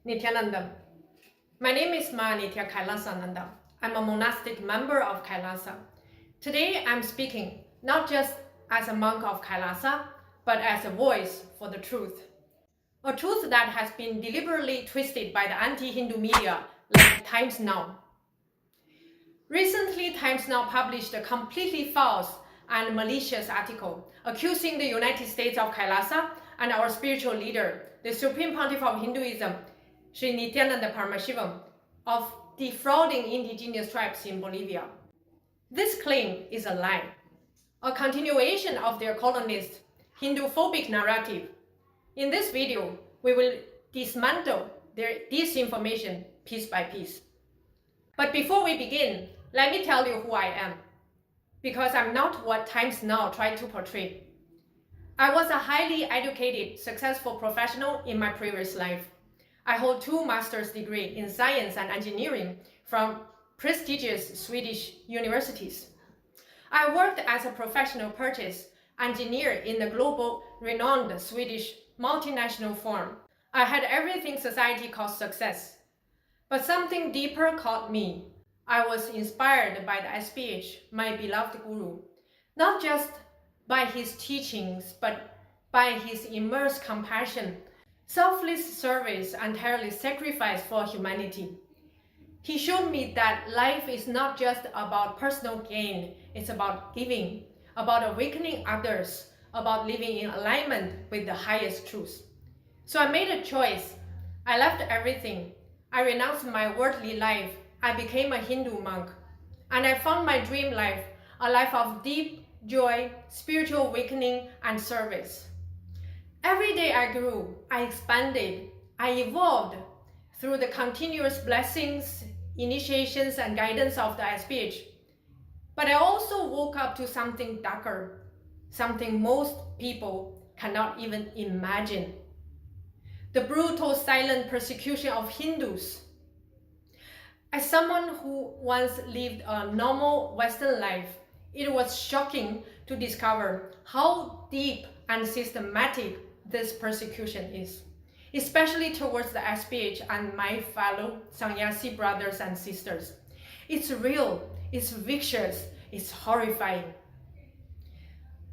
Nityananda. My name is Ma Nitya Kailasananda. I'm a monastic member of Kailasa. Today I'm speaking not just as a monk of Kailasa, but as a voice for the truth. A truth that has been deliberately twisted by the anti-Hindu media like Times Now. Recently, Times Now published a completely false and malicious article accusing the United States of Kailasa and our spiritual leader, the Supreme Pontiff of Hinduism, Sri Nityananda Paramashivam, of defrauding indigenous tribes in Bolivia. This claim is a lie, a continuation of their colonist Hindu-phobic narrative. In this video, we will dismantle their disinformation piece by piece. But before we begin, let me tell you who I am, because I'm not what Times Now tried to portray. I was a highly educated, successful professional in my previous life. I hold 2 master's degrees in science and engineering from prestigious Swedish universities. I worked as a professional purchase engineer in the global renowned Swedish multinational firm. I had everything society calls success. But something deeper caught me. I was inspired by the SPH, my beloved guru, not just by his teachings, but by his immense compassion, selfless service, and tireless sacrifice for humanity. He showed me that life is not just about personal gain, it's about giving, about awakening others, about living in alignment with the highest truth. So I made a choice. I left everything. I renounced my worldly life. I became a Hindu monk. And I found my dream life, a life of deep joy, spiritual awakening, and service. Every day I grew, I expanded, I evolved through the continuous blessings, initiations, and guidance of the SPH. But I also woke up to something darker, something most people cannot even imagine. The brutal, silent persecution of Hindus. As someone who once lived a normal Western life, it was shocking to discover how deep and systematic this persecution is, especially towards the SPH and my fellow sannyasi brothers and sisters. It's real, it's vicious, it's horrifying.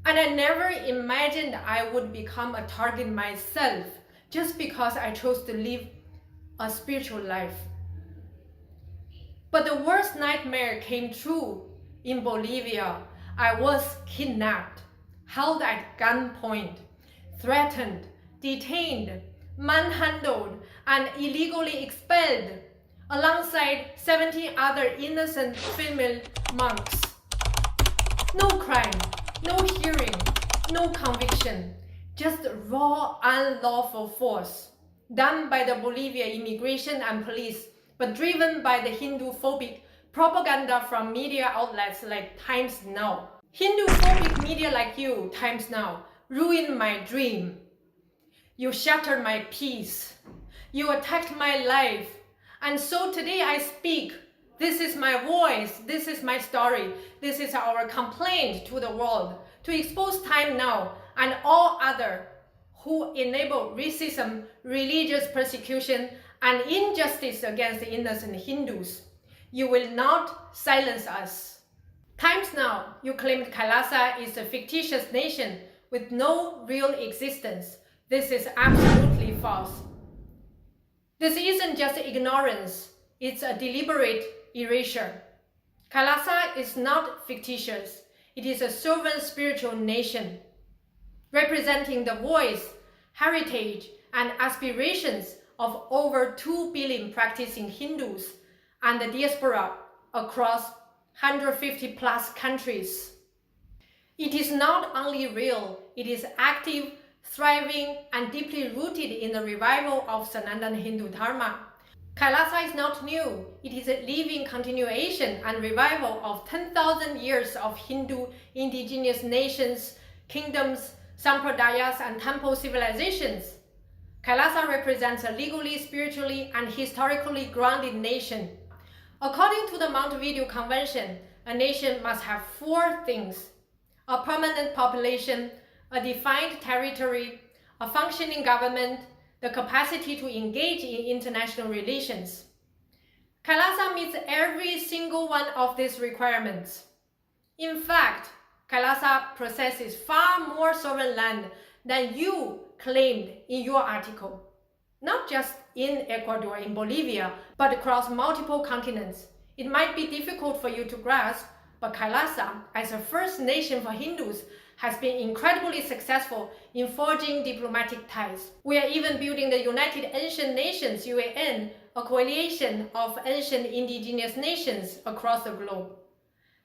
And I never imagined I would become a target myself just because I chose to live a spiritual life. But the worst nightmare came true. In Bolivia, I was kidnapped, held at gunpoint, threatened, detained, manhandled, and illegally expelled, alongside 70 other innocent female monks. No crime, no hearing, no conviction, just raw, unlawful force done by the Bolivia immigration and police, but driven by the Hindu-phobic propaganda from media outlets like Times Now. Hindu-phobic media like you, Times Now, ruined my dream. You shattered my peace. You attacked my life. And so today I speak. This is my voice. This is my story. This is our complaint to the world to expose Time Now and all other who enable racism, religious persecution, and injustice against the innocent Hindus. You will not silence us. Times Now, you claimed Kailasa is a fictitious nation with no real existence. This is absolutely false. This isn't just ignorance, it's a deliberate erasure. Kailasa is not fictitious. It is a sovereign spiritual nation, representing the voice, heritage, and aspirations of over 2 billion practicing Hindus and the diaspora across 150 plus countries. It is not only real, it is active, thriving, and deeply rooted in the revival of Sanatana Hindu Dharma. Kailasa is not new. It is a living continuation and revival of 10,000 years of Hindu indigenous nations, kingdoms, sampradayas, and temple civilizations. Kailasa represents a legally, spiritually, and historically grounded nation. According to the Montevideo Convention, a nation must have 4 things: a permanent population, a defined territory, a functioning government, the capacity to engage in international relations. Kailasa meets every single one of these requirements. In fact, Kailasa possesses far more sovereign land than you claimed in your article. Not just in Ecuador, in Bolivia, but across multiple continents. It might be difficult for you to grasp, but Kailasa, as a first nation for Hindus, has been incredibly successful in forging diplomatic ties. We are even building the United Ancient Nations (UAN), a coalition of ancient indigenous nations across the globe.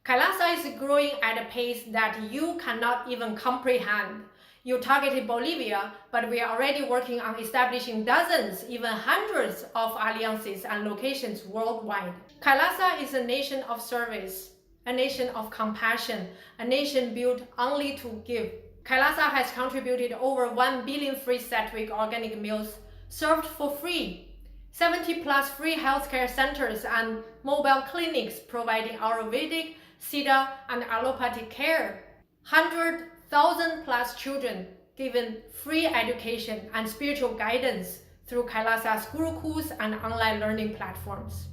Kailasa is growing at a pace that you cannot even comprehend. You targeted Bolivia, but we are already working on establishing dozens, even hundreds of alliances and locations worldwide. Kailasa is a nation of service, a nation of compassion, a nation built only to give. Kailasa has contributed over 1 billion free Satvic organic meals served for free, 70 plus free healthcare centers and mobile clinics providing Ayurvedic, Siddha and allopathic care, 100,000 plus children given free education and spiritual guidance through Kailasa's gurukuls and online learning platforms.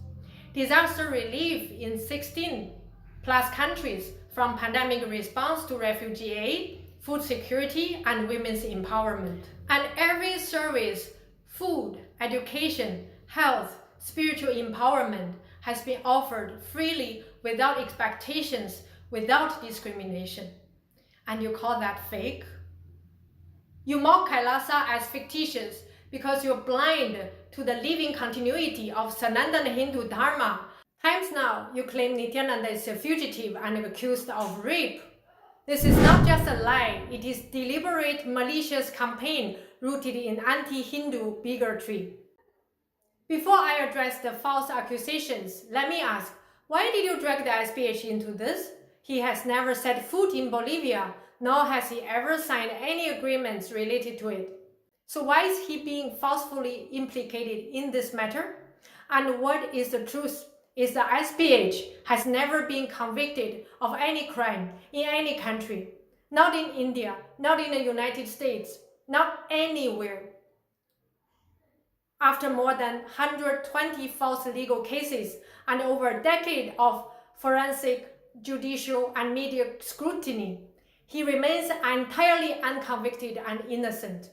Disaster relief in 16 plus countries, from pandemic response to refugee aid, food security, and women's empowerment. And every service, food, education, health, spiritual empowerment has been offered freely without expectations, without discrimination. And you call that fake? You mock Kailasa as fictitious because you're blind to the living continuity of Sanatana Hindu Dharma. Times now, you claim Nityananda is a fugitive and accused of rape. This is not just a lie, it is deliberate malicious campaign rooted in anti-Hindu bigotry. Before I address the false accusations, let me ask, why did you drag the SPH into this? He has never set foot in Bolivia, nor has he ever signed any agreements related to it. So why is he being falsely implicated in this matter? And what is the truth? Is the SPH has never been convicted of any crime in any country. Not in India, not in the United States, not anywhere. After more than 120 false legal cases and over a decade of forensic, judicial, and media scrutiny, he remains entirely unconvicted and innocent.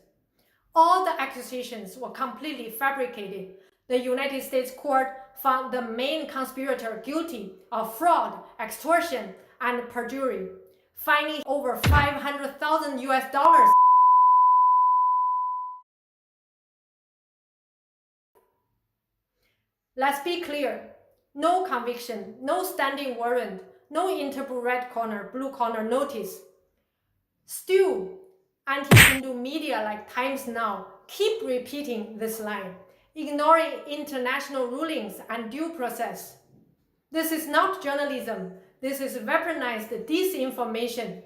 All the accusations were completely fabricated. The United States court found the main conspirator guilty of fraud, extortion, and perjury, fining over $500,000 US. Let's be clear, no conviction, no standing warrant, no Interpol red corner, blue corner notice. Still, anti-Hindu media like Times Now keep repeating this line, ignoring international rulings and due process. This is not journalism, this is weaponized disinformation.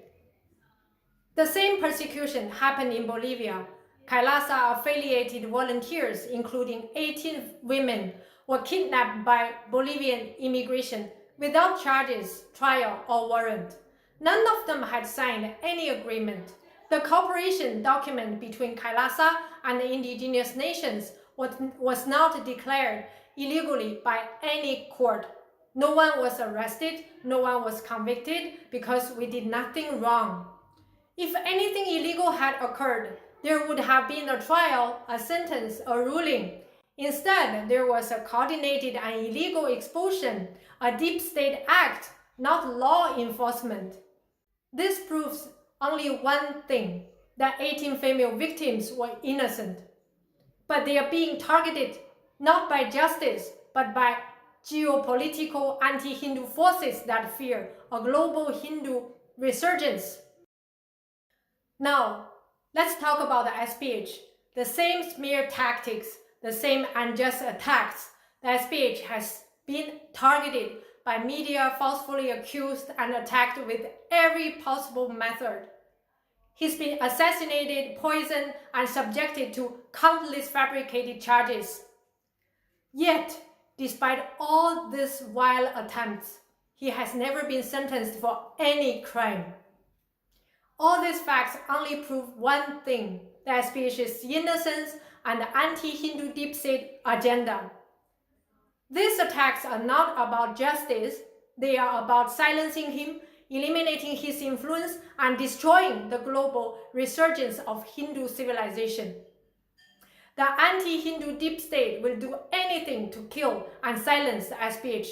The same persecution happened in Bolivia. Kailasa-affiliated volunteers, including 18 women, were kidnapped by Bolivian immigration without charges, trial, or warrant. None of them had signed any agreement. The cooperation document between Kailasa and the indigenous nations was not declared illegally by any court. No one was arrested, no one was convicted because we did nothing wrong. If anything illegal had occurred, there would have been a trial, a sentence, a ruling. Instead, there was a coordinated and illegal expulsion, a deep state act, not law enforcement. This proves only one thing, that 18 female victims were innocent. But they are being targeted not by justice, but by geopolitical anti-Hindu forces that fear a global Hindu resurgence. Now, let's talk about the SPH. The same smear tactics, the same unjust attacks. The SPH has been targeted by media, falsely accused and attacked with every possible method. He's been assassinated, poisoned, and subjected to countless fabricated charges. Yet, despite all these vile attempts, he has never been sentenced for any crime. All these facts only prove one thing, the SPH's innocence and the anti-Hindu deep state agenda. These attacks are not about justice, they are about silencing him, eliminating his influence, and destroying the global resurgence of Hindu civilization. The anti-Hindu deep state will do anything to kill and silence the SPH.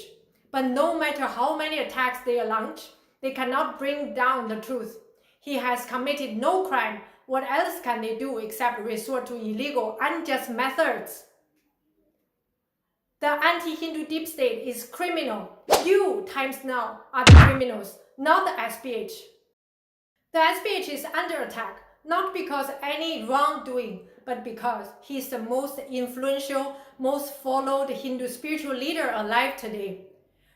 But no matter how many attacks they launch, they cannot bring down the truth. He has committed no crime. What else can they do except resort to illegal, unjust methods? The anti-Hindu deep state is criminal. You, Times Now, are the criminals, not the SPH. The SPH is under attack, not because any wrongdoing, but because he is the most influential, most followed Hindu spiritual leader alive today,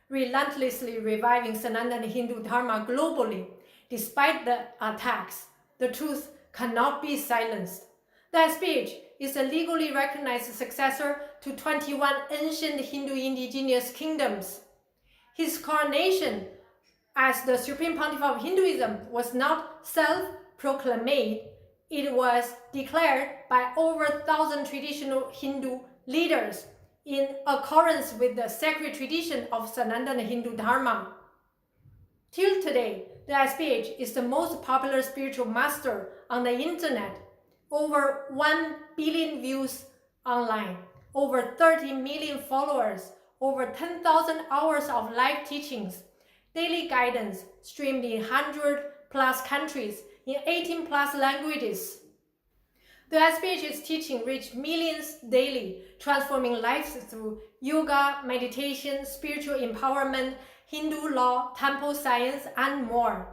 relentlessly reviving Sanatana Hindu Dharma globally. Despite the attacks, the truth cannot be silenced. The SPH is a legally recognized successor to 21 ancient Hindu indigenous kingdoms. His coronation as the Supreme Pontiff of Hinduism was not self-proclaimed. It was declared by over 1,000 traditional Hindu leaders in accordance with the sacred tradition of Sanatana Hindu Dharma. Till today, the SPH is the most popular spiritual master on the internet. Over 1 billion views online, over 30 million followers, over 10,000 hours of live teachings, daily guidance streamed in 100 plus countries in 18 plus languages. The SPH's teaching reached millions daily, transforming lives through yoga, meditation, spiritual empowerment, Hindu law, temple science, and more.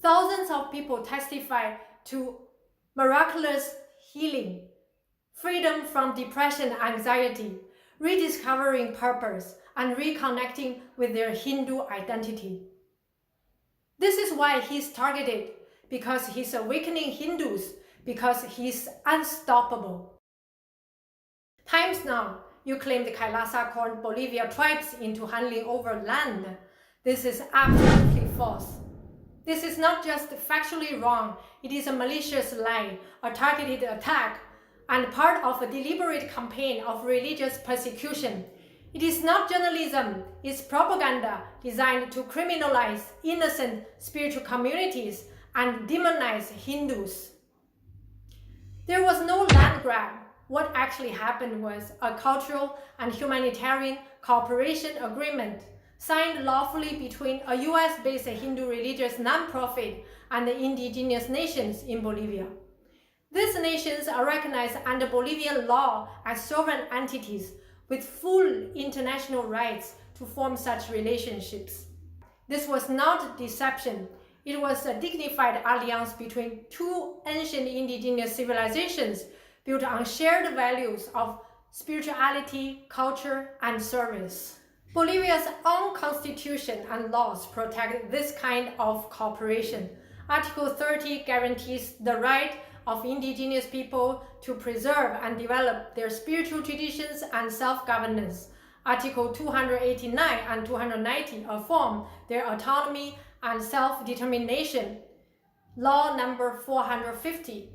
Thousands of people testify to miraculous healing, freedom from depression and anxiety, rediscovering purpose, and reconnecting with their Hindu identity. This is why he's targeted, because he's awakening Hindus, because he's unstoppable. Times Now, you claim the Kailasa called Bolivia tribes into handling over land. This is absolutely false. This is not just factually wrong, it is a malicious lie, a targeted attack, and part of a deliberate campaign of religious persecution. It is not journalism, it's propaganda designed to criminalize innocent spiritual communities and demonize Hindus. There was no land grab. What actually happened was a cultural and humanitarian cooperation agreement signed lawfully between a US-based Hindu religious nonprofit and the indigenous nations in Bolivia. These nations are recognized under Bolivian law as sovereign entities with full international rights to form such relationships. This was not deception. It was a dignified alliance between two ancient indigenous civilizations built on shared values of spirituality, culture, and service. Bolivia's own constitution and laws protect this kind of cooperation. Article 30 guarantees the right of indigenous people to preserve and develop their spiritual traditions and self-governance. Article 289 and 290 affirm their autonomy and self-determination. Law number 450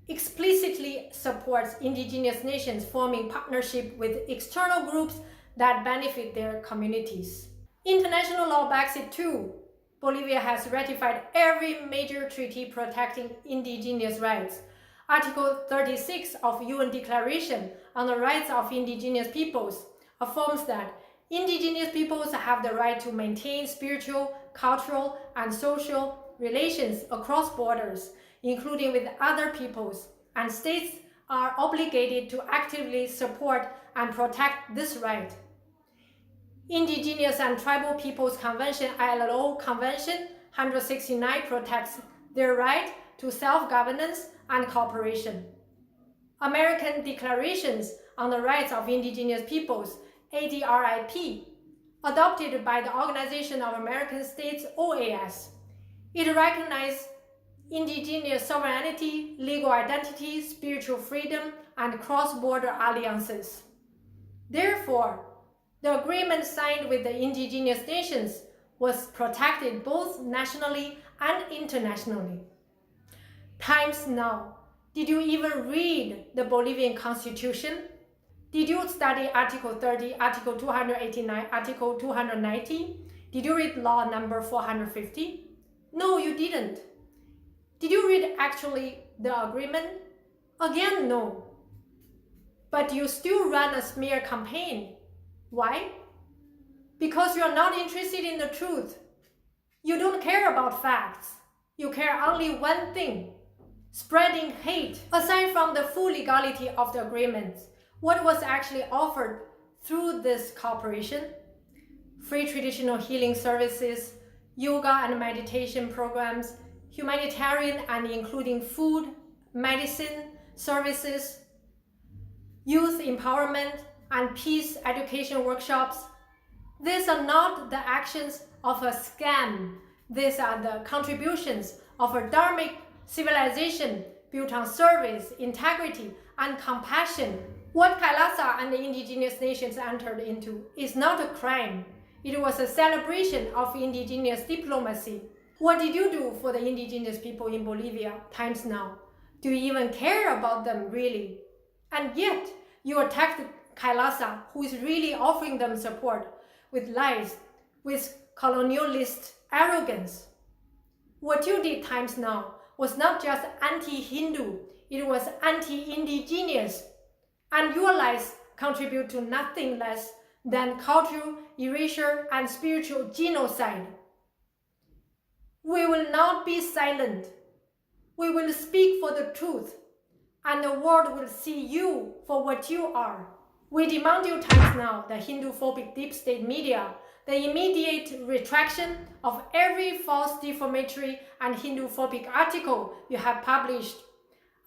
explicitly supports indigenous nations forming partnership with external groups that benefit their communities. International law backs it too. Bolivia has ratified every major treaty protecting indigenous rights. Article 36 of UN Declaration on the Rights of Indigenous Peoples affirms that indigenous peoples have the right to maintain spiritual, cultural, and social relations across borders, including with other peoples, and states are obligated to actively support and protect this right. Indigenous and Tribal Peoples Convention ILO Convention 169 protects their right to self-governance and cooperation. American Declarations on the Rights of Indigenous Peoples, ADRIP, adopted by the Organization of American States, OAS. It recognizes indigenous sovereignty, legal identity, spiritual freedom, and cross-border alliances. Therefore, the agreement signed with the indigenous nations was protected both nationally and internationally. Times Now Did you even read the Bolivian Constitution? Did you study Article 30, Article 289, Article 290? Did you read law number 450? No, you didn't. Did you read actually the agreement? Again, no. But you still run a smear campaign. Why? Because you are not interested in the truth. You don't care about facts. You care only one thing: spreading hate. Aside from the full legality of the agreements, what was actually offered through this cooperation? Free traditional healing services, yoga and meditation programs, humanitarian and including food, medicine, services, youth empowerment, and peace education workshops. These are not the actions of a scam. These are the contributions of a dharmic civilization built on service, integrity, and compassion. What Kailasa and the indigenous nations entered into is not a crime. It was a celebration of indigenous diplomacy. What did you do for the indigenous people in Bolivia times now? Do you even care about them really? And yet, you attacked Kailasa, who is really offering them support, with lies, with colonialist arrogance. What you did times now was not just anti-Hindu, it was anti-indigenous. And your lies contribute to nothing less than cultural erasure and spiritual genocide. We will not be silent. We will speak for the truth, and the world will see you for what you are. We demand you times now, the Hindu-phobic deep state media, the immediate retraction of every false, defamatory, and Hindu-phobic article you have published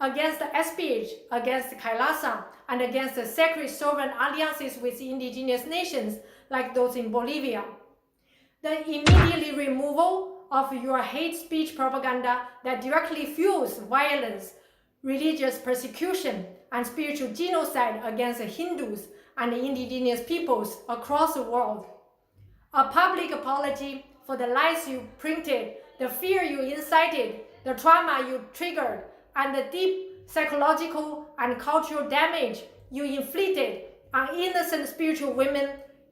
against the SPH, against Kailasa, and against the sacred sovereign alliances with indigenous nations like those in Bolivia. The immediate removal of your hate speech propaganda that directly fuels violence, religious persecution, and spiritual genocide against the Hindus and the indigenous peoples across the world. A public apology for the lies you printed, the fear you incited, the trauma you triggered, and the deep psychological and cultural damage you inflicted on innocent spiritual women,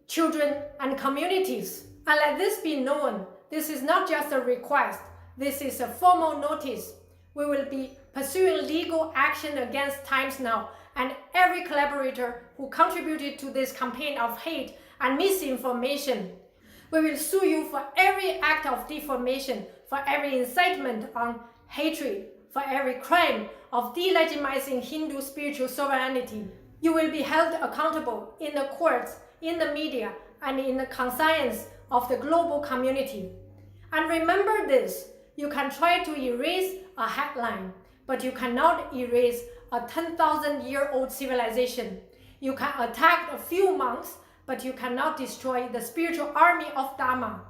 children, and communities. And let this be known, this is not just a request, this is a formal notice. We will be pursuing legal action against Times Now and every collaborator who contributed to this campaign of hate and misinformation. We will sue you for every act of defamation, for every incitement on hatred, for every crime of delegitimizing Hindu spiritual sovereignty. You will be held accountable in the courts, in the media, and in the conscience of the global community. And remember this, you can try to erase a headline, but you cannot erase a 10,000-year-old civilization. You can attack a few monks, but you cannot destroy the spiritual army of Dharma.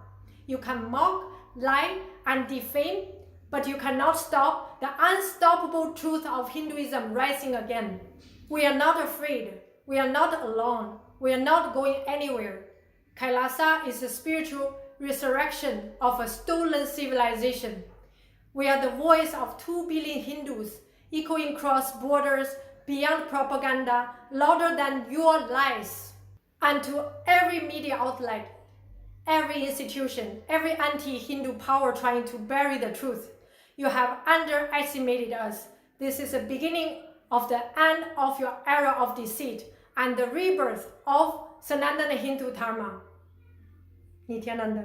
You can mock, lie, and defame, but you cannot stop the unstoppable truth of Hinduism rising again. We are not afraid. We are not alone. We are not going anywhere. Kailasa is a spiritual resurrection of a stolen civilization. We are the voice of 2 billion Hindus, echoing across borders, beyond propaganda, louder than your lies. And to every media outlet, every institution, every anti-Hindu power trying to bury the truth, you have underestimated us. This is the beginning of the end of your era of deceit and the rebirth of Sanatana Hindu Dharma. Nityananda.